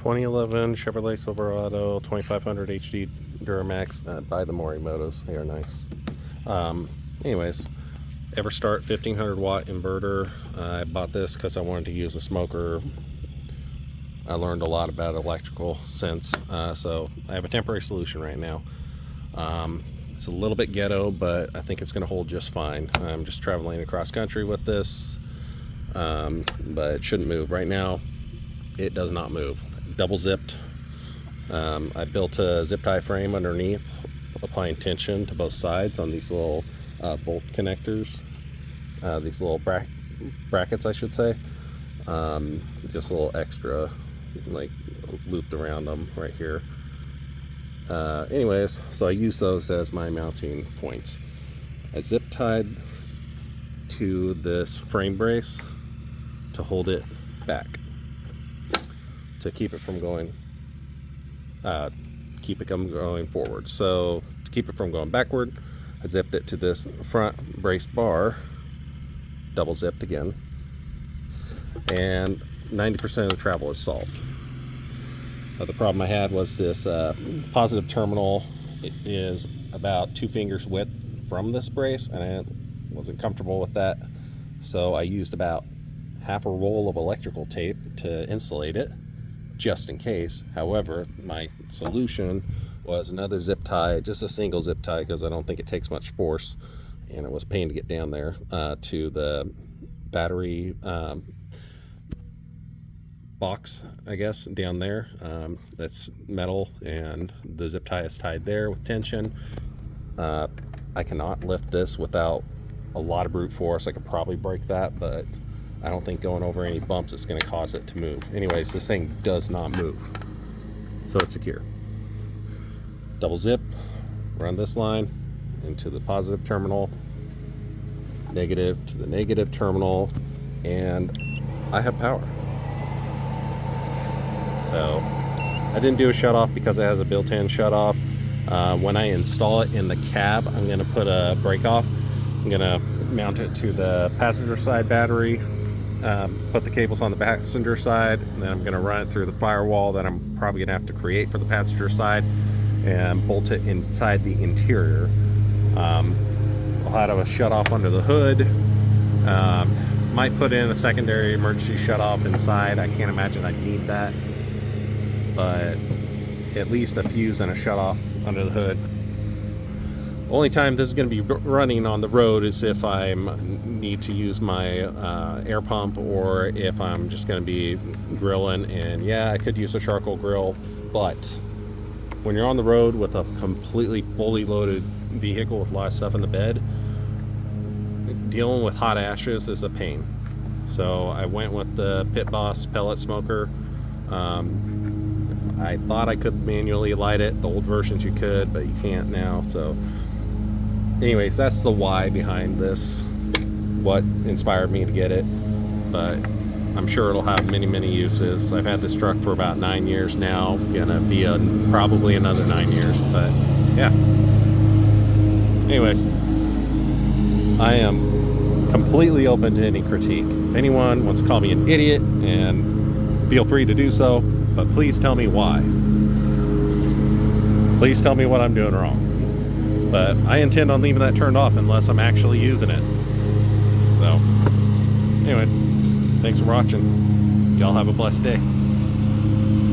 2011 Chevrolet Silverado 2500 HD Duramax by the Morimotos. They are nice. Anyways, Everstart 1500 watt inverter. I bought this because I wanted to use a smoker. I learned a lot about electrical since, so I have a temporary solution right now. It's a little bit ghetto, but I think it's going to hold just fine. I'm just traveling across country with this, but it shouldn't move. Right now, it does not move. Double zipped. I built a zip tie frame underneath, applying tension to both sides on these little bolt connectors, these little brackets, I should say. Just a little extra, like, looped around them right here. Anyways, so I use those as my mounting points. I zip tied to this frame brace to hold it back, to keep it from going forward. So to keep it from going backward, I zipped it to this front brace bar, double zipped again, and 90% of the travel is solved. The problem I had was this positive terminal. It is about 2 fingers width from this brace, and I wasn't comfortable with that, so I used about half a roll of electrical tape to insulate it, just in case. However, my solution was another zip tie, just a single zip tie, because I don't think it takes much force, and it was a pain to get down there, to the battery box, I guess, down there. That's metal, and the zip tie is tied there with tension. I cannot lift this without a lot of brute force. I could probably break that, but I don't think going over any bumps is going to cause it to move. Anyways, this thing does not move, so it's secure. Double zip, run this line into the positive terminal, negative to the negative terminal, and I have power. So I didn't do a shut off because it has a built-in shut off. When I install it in the cab, I'm going to put a break off. I'm going to mount it to the passenger side battery, put the cables on the passenger side, and then I'm going to run it through the firewall that I'm probably going to have to create for the passenger side, and bolt it inside the interior. I'll have a shut off under the hood. Might put in a secondary emergency shut off inside. I can't imagine I'd need that, but at least a fuse and a shut off under the hood. Only time this is going to be running on the road is if I need to use my air pump, or if I'm just going to be grilling. And yeah, I could use a charcoal grill, but when you're on the road with a completely fully loaded vehicle with a lot of stuff in the bed, dealing with hot ashes is a pain. So I went with the Pit Boss pellet smoker. I thought I could manually light it. The old versions you could, but you can't now. So anyways, that's the why behind this, what inspired me to get it. But I'm sure it'll have many uses. I've had this truck for about 9 years now. Gonna be probably another 9 years, but yeah. Anyways, I am completely open to any critique. If anyone wants to call me an idiot, and feel free to do so, but please tell me why. Please tell me what I'm doing wrong. But I intend on leaving that turned off unless I'm actually using it. So, anyway, thanks for watching. Y'all have a blessed day.